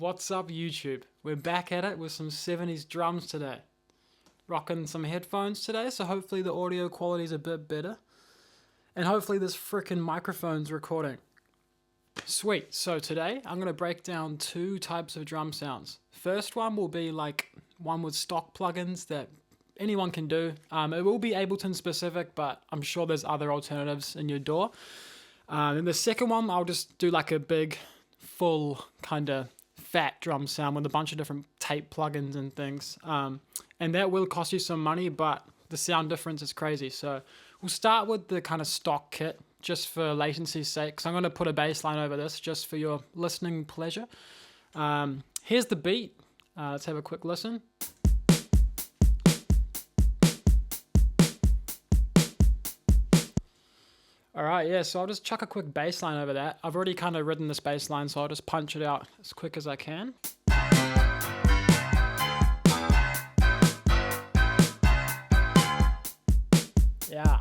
What's up, YouTube? We're back at it with some 70s drums today. Rocking some headphones today, so hopefully the audio quality is a bit better. And hopefully this frickin' microphone's recording. Sweet, so today I'm going to break down two types of drum sounds. First one will be like one with stock plugins that anyone can do. It will be Ableton specific, but I'm sure there's other alternatives in your door. And the second one, I'll just do like a big, full kind of fat drum sound with a bunch of different tape plugins and things. And that will cost you some money, but the sound difference is crazy. So we'll start with the kind of stock kit just for latency's sake. So I'm going to put a bass line over this just for your listening pleasure. Here's the beat. Let's have a quick listen. Alright, yeah, so I'll just chuck a quick bass line over that. I've already kind of written this bass line, so I'll just punch it out as quick as I can. Yeah.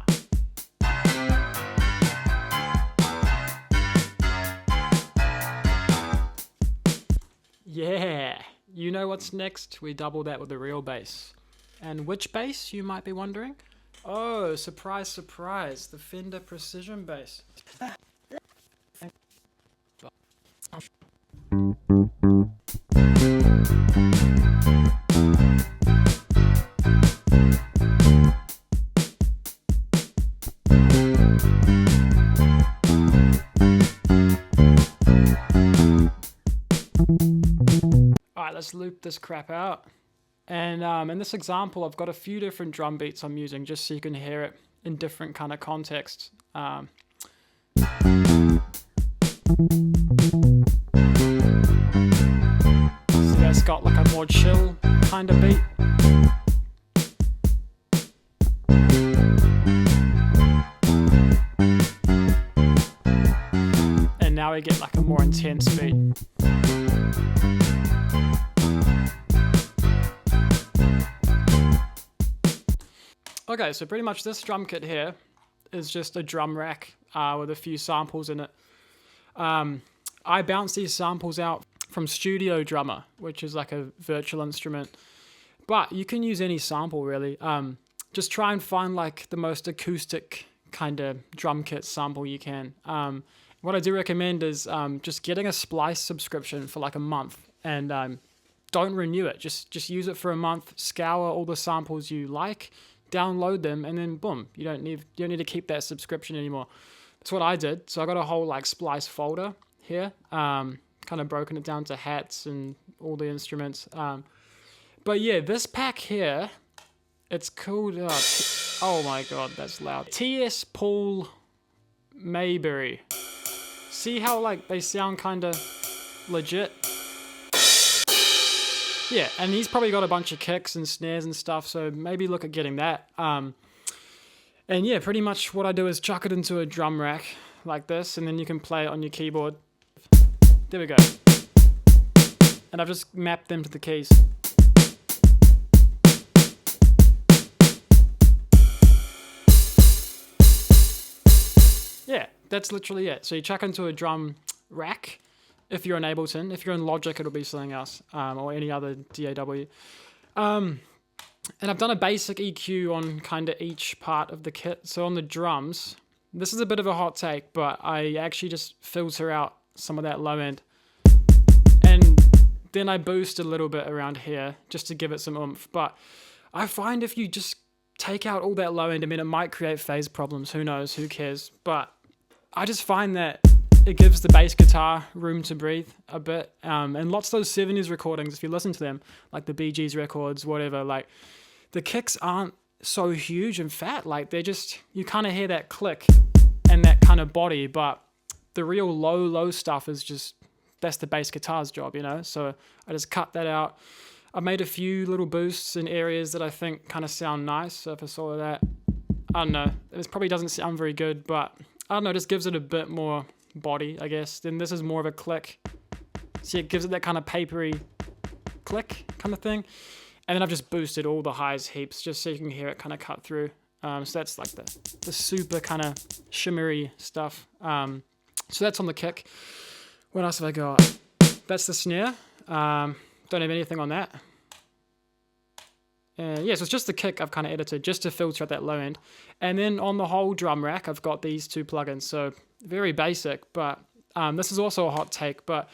Yeah. You know what's next? We double that with a real bass. And which bass, you might be wondering? Oh, surprise, surprise, the Fender Precision bass. Alright, let's loop this crap out. And in this example, I've got a few different drum beats I'm using just so you can hear it in different kind of contexts. So that's got like a more chill kind of beat. And now we get like a more intense beat. Okay, so pretty much this drum kit here is just a drum rack with a few samples in it. I bounce these samples out from Studio Drummer, which is like a virtual instrument. But you can use any sample really. Just try and find like the most acoustic kind of drum kit sample you can. What I do recommend is just getting a Splice subscription for like a month and don't renew it. Just use it for a month, scour all the samples you like, download them, and then boom, you don't need to keep that subscription anymore. That's what I did. So I got a whole like Splice folder here, kind of broken it down to hats and all the instruments. But yeah, this pack here, it's called oh my god, that's loud. T.S. Paul Mayberry. See how like they sound kind of legit? Yeah, and he's probably got a bunch of kicks and snares and stuff, so maybe look at getting that. And yeah, pretty much what I do is chuck it into a drum rack like this, and then you can play it on your keyboard. There we go. And I've just mapped them to the keys. Yeah, that's literally it. So you chuck into a drum rack. If you're in Ableton, if you're in Logic, it'll be something else, or any other DAW. And I've done a basic EQ on kind of each part of the kit. So on the drums, this is a bit of a hot take, but I actually just filter out some of that low end. And then I boost a little bit around here just to give it some oomph. But I find if you just take out all that low end, I mean, it might create phase problems. Who knows? Who cares? But I just find that it gives the bass guitar room to breathe a bit. And lots of those 70s recordings, if you listen to them, like the Bee Gees records, whatever, like the kicks aren't so huge and fat. Like they're just, you kind of hear that click and that kind of body, but the real low stuff is just, that's the bass guitar's job, you know? So I just cut that out. I've made a few little boosts in areas that I think kind of sound nice. So if I saw that, I don't know, it probably doesn't sound very good, but I don't know, it just gives it a bit more body, I guess. Then this is more of a click. See, it gives it that kind of papery click kind of thing. And then I've just boosted all the highs heaps just so you can hear it kind of cut through. So that's like the super kind of shimmery stuff. So that's on the kick. What else have I got? That's the snare. Don't have anything on that. Yeah, so it's just the kick I've kind of edited just to filter at that low end. And then on the whole drum rack, I've got these two plugins. So very basic, but this is also a hot take. But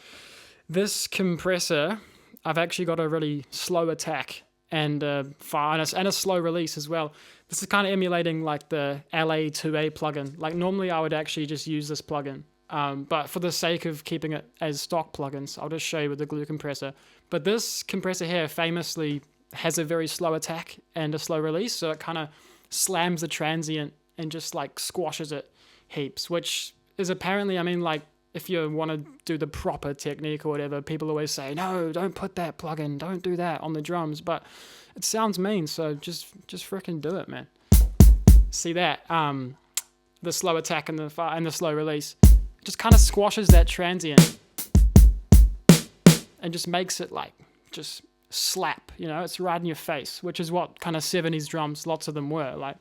this compressor, I've actually got a really slow attack and a slow release as well. This is kind of emulating like the LA2A plugin. Like normally I would actually just use this plugin. But for the sake of keeping it as stock plugins, I'll just show you with the glue compressor. But this compressor here famously has a very slow attack and a slow release, so it kind of slams the transient and just like squashes it heaps, which is apparently, I mean, like if you want to do the proper technique or whatever, people always say, no, don't put that plugin, don't do that on the drums, but it sounds mean, so just freaking do it, man. See that? The slow attack and the slow release just kind of squashes that transient and just makes it like just slap, you know, it's right in your face, which is what kind of 70s drums, lots of them were like.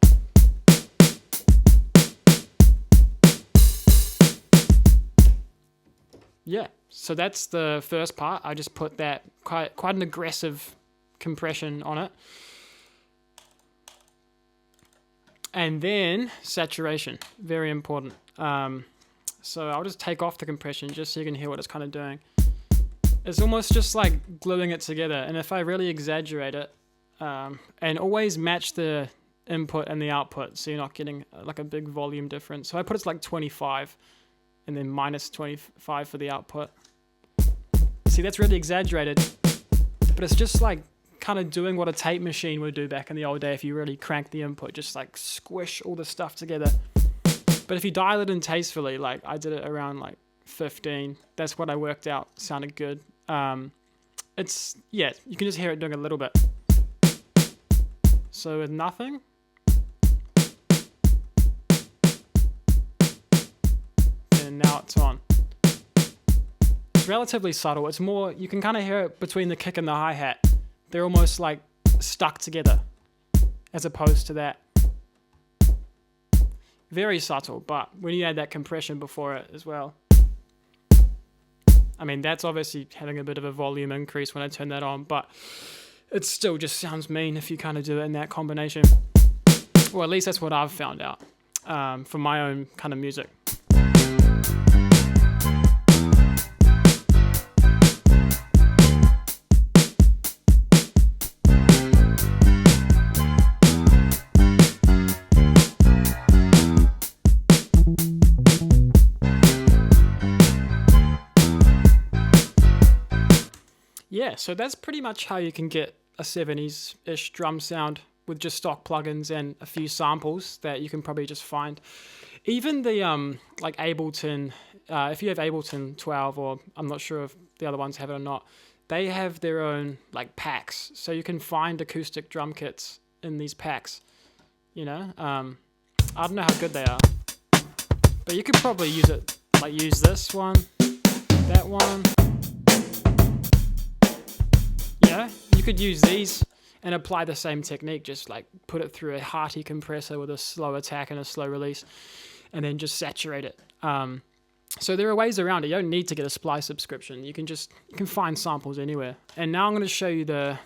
Yeah, so that's the first part. I just put that quite an aggressive compression on it. And then saturation, very important. So I'll just take off the compression just so you can hear what it's kind of doing. It's almost just like gluing it together. And if I really exaggerate it, and always match the input and the output so you're not getting like a big volume difference. So I put it like 25 and then minus 25 for the output. See, that's really exaggerated, but it's just like kind of doing what a tape machine would do back in the old day if you really crank the input, just like squish all the stuff together. But if you dial it in tastefully, like I did it around like 15, that's what I worked out sounded good. It's, yeah, you can just hear it doing a little bit. So with nothing. And now it's on. It's relatively subtle. It's more, you can kind of hear it between the kick and the hi-hat. They're almost like stuck together as opposed to that. Very subtle, but when you add that compression before it as well. I mean, that's obviously having a bit of a volume increase when I turn that on, but it still just sounds mean if you kind of do it in that combination. Well, at least that's what I've found out from my own kind of music. Yeah, so that's pretty much how you can get a 70s-ish drum sound with just stock plugins and a few samples that you can probably just find. Even the like Ableton, if you have Ableton 12, or I'm not sure if the other ones have it or not, they have their own like packs, so you can find acoustic drum kits in these packs. You know, I don't know how good they are, but you could probably use it. Like use this one, that one. Yeah, you could use these and apply the same technique, just like put it through a hearty compressor with a slow attack and a slow release, and then just saturate it. So there are ways around it. You don't need to get a Splice subscription. You can find samples anywhere. And now I'm going to show you the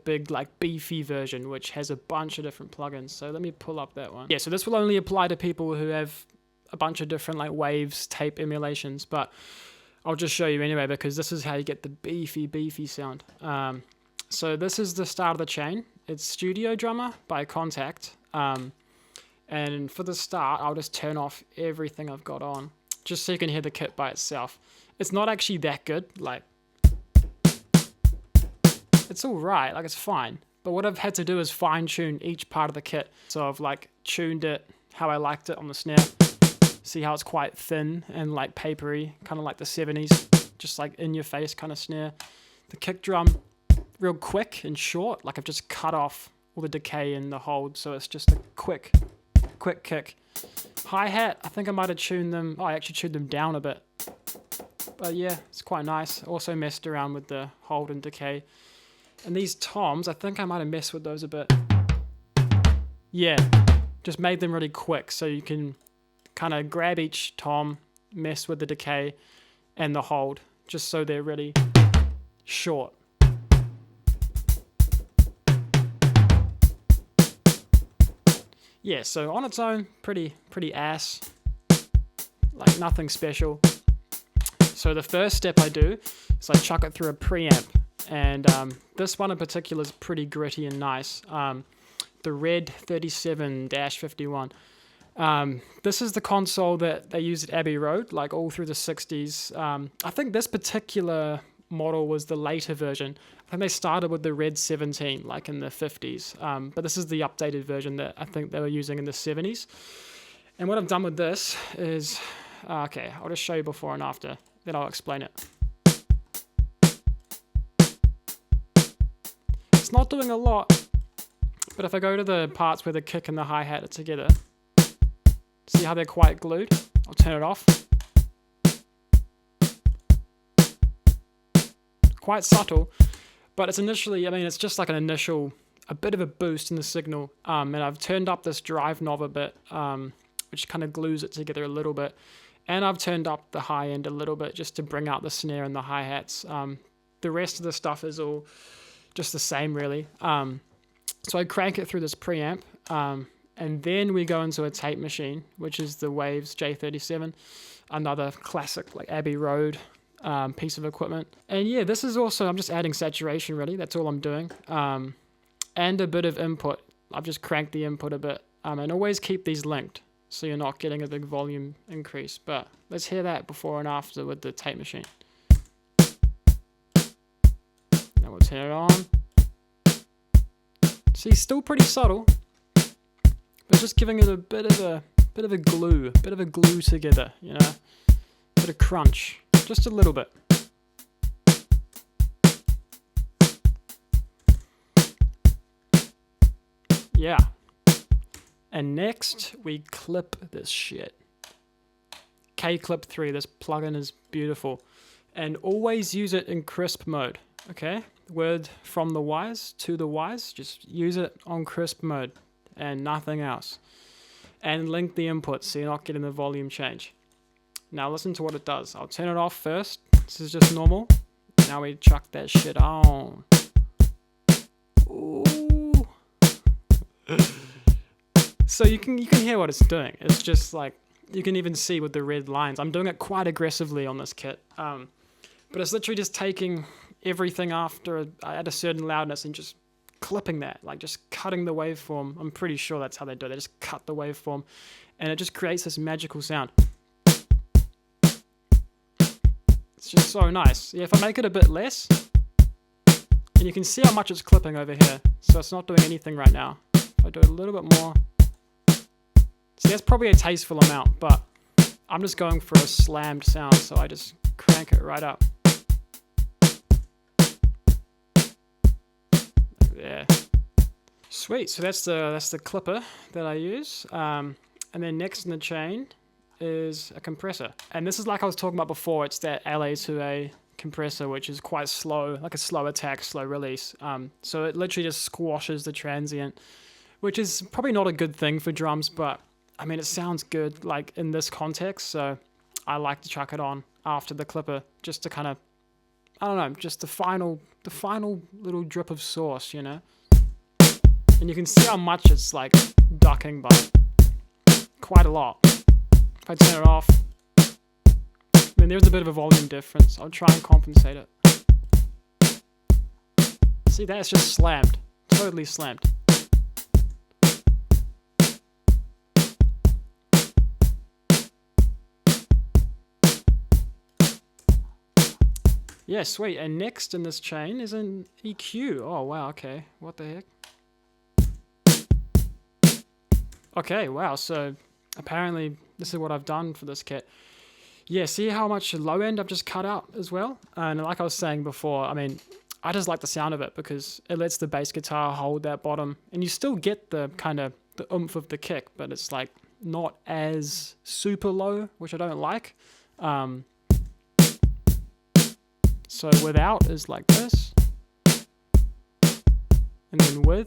big like beefy version, which has a bunch of different plugins. So let me pull up that one. Yeah, so this will only apply to people who have a bunch of different like waves, tape emulations, but I'll just show you anyway because this is how you get the beefy sound. So this is the start of the chain. It's Studio Drummer by Contact. And for the start, I'll just turn off everything I've got on just so you can hear the kit by itself. It's not actually that good. Like, it's all right. Like, it's fine. But what I've had to do is fine tune each part of the kit. So I've like tuned it how I liked it on the snare. See how it's quite thin and like papery, kind of like the 70s, just like in your face kind of snare. The kick drum, real quick and short, like I've just cut off all the decay and the hold, so it's just a quick kick. Hi-hat, I think I might have tuned them, I actually tuned them down a bit. But yeah, it's quite nice. Also messed around with the hold and decay. And these toms, I think I might have messed with those a bit. Yeah, just made them really quick so you can kind of grab each tom, mess with the decay and the hold, just so they're really short. Yeah, so on its own, pretty ass. Like nothing special. So the first step I do is I chuck it through a preamp. And this one in particular is pretty gritty and nice. The Red 37-51. This is the console that they used at Abbey Road, like all through the 60s. I think this particular model was the later version. I think they started with the Red 17, like in the 50s. But this is the updated version that I think they were using in the 70s. And what I've done with this is, okay, I'll just show you before and after, then I'll explain it. It's not doing a lot, but if I go to the parts where the kick and the hi-hat are together, see how they're quite glued? I'll turn it off. Quite subtle, but it's initially, I mean, it's just like a bit of a boost in the signal. And I've turned up this drive knob a bit, which kind of glues it together a little bit. And I've turned up the high end a little bit just to bring out the snare and the hi-hats. The rest of the stuff is all just the same, really. So I crank it through this preamp, and then we go into a tape machine, which is the Waves J37, another classic like Abbey Road piece of equipment. And yeah, this is also, I'm just adding saturation really, that's all I'm doing. And a bit of input. I've just cranked the input a bit, and always keep these linked so you're not getting a big volume increase. But let's hear that before and after with the tape machine. Now we'll turn it on. See, still pretty subtle, but just giving it a bit of a glue together, you know, bit of crunch, just a little bit. Yeah. And next we clip this shit. K-Clip 3, this plugin is beautiful, and always use it in crisp mode. Okay, word from the wise to the wise, just use it on crisp mode and nothing else. And link the inputs so you're not getting the volume change. Now listen to what it does. I'll turn it off first. This is just normal. Now we chuck that shit on. Ooh. So you can hear what it's doing. It's just like, you can even see with the red lines. I'm doing it quite aggressively on this kit. But it's literally just taking everything after at a certain loudness and just clipping that, like just cutting the waveform. I'm pretty sure that's how they do it. They just cut the waveform and it just creates this magical sound. It's just so nice. Yeah, if I make it a bit less, and you can see how much it's clipping over here, so it's not doing anything right now. If I do it a little bit more, see, that's probably a tasteful amount, but I'm just going for a slammed sound, so I just crank it right up. There. Sweet, so that's the clipper that I use. And then next in the chain is a compressor. And this is like I was talking about before, it's that LA2A compressor, which is quite slow, like a slow attack, slow release. So it literally just squashes the transient, which is probably not a good thing for drums, but I mean, it sounds good like in this context, so I like to chuck it on after the clipper just to kind of, I don't know, just the final little drip of sauce, you know? And you can see how much it's like ducking by quite a lot. If I turn it off, I mean, there's a bit of a volume difference. I'll try and compensate it. See, that's just slammed, totally slammed. Yeah, sweet. And next in this chain is an EQ. Oh, wow, okay. What the heck? Okay, wow. So apparently this is what I've done for this kit. Yeah, see how much low end I've just cut out as well? And like I was saying before, I mean, I just like the sound of it because it lets the bass guitar hold that bottom. And you still get the kind of the oomph of the kick, but it's like not as super low, which I don't like. So without is like this, and then with,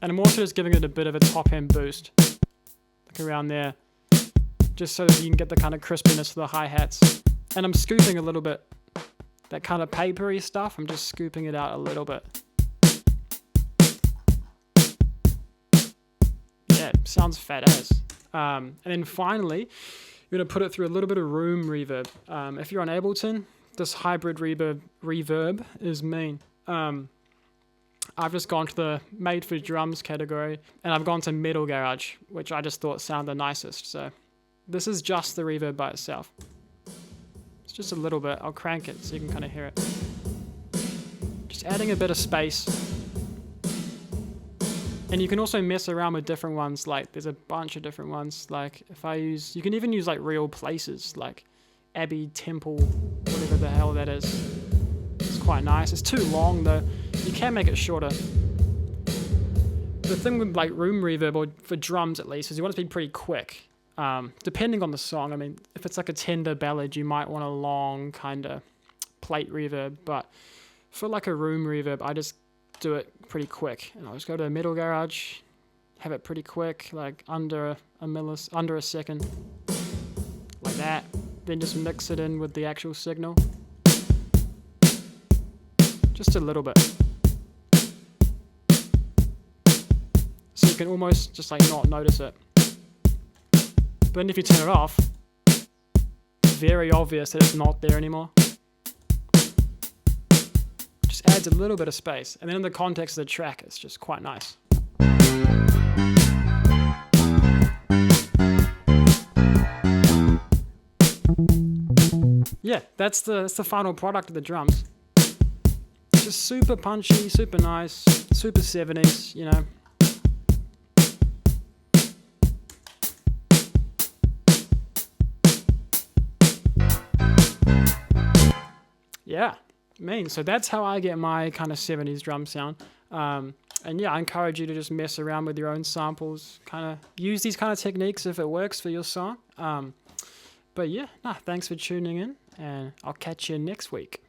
and I'm also just giving it a bit of a top end boost, like around there, just so that you can get the kind of crispiness of the hi-hats. And I'm scooping a little bit that kind of papery stuff, I'm just scooping it out a little bit. Yeah, sounds fat as. And then finally, you're going to put it through a little bit of room reverb. If you're on Ableton, this hybrid reverb is mean. I've just gone to the made for drums category, and I've gone to Metal Garage, which I just thought sounded the nicest. So this is just the reverb by itself. It's just a little bit. I'll crank it so you can kind of hear it. Just adding a bit of space. And you can also mess around with different ones. Like there's a bunch of different ones. Like if I use, you can even use like real places, like Abbey Temple, whatever the hell that is. It's quite nice. It's too long though. You can make it shorter. The thing with like room reverb, or for drums at least, is you want it to be pretty quick. Depending on the song. I mean, if it's like a tender ballad, you might want a long kind of plate reverb. But for like a room reverb, I just do it pretty quick. And I'll just go to Metal Garage, have it pretty quick, like under a second, like that. Then just mix it in with the actual signal. Just a little bit. So you can almost just like not notice it. But then if you turn it off, it's very obvious that it's not there anymore. Just adds a little bit of space. And then in the context of the track, it's just quite nice. Yeah, that's the final product of the drums. Just super punchy, super nice, super 70s, you know. Yeah, so that's how I get my kind of 70s drum sound. And yeah, I encourage you to just mess around with your own samples, kind of use these kind of techniques if it works for your song. But yeah, thanks for tuning in, and I'll catch you next week.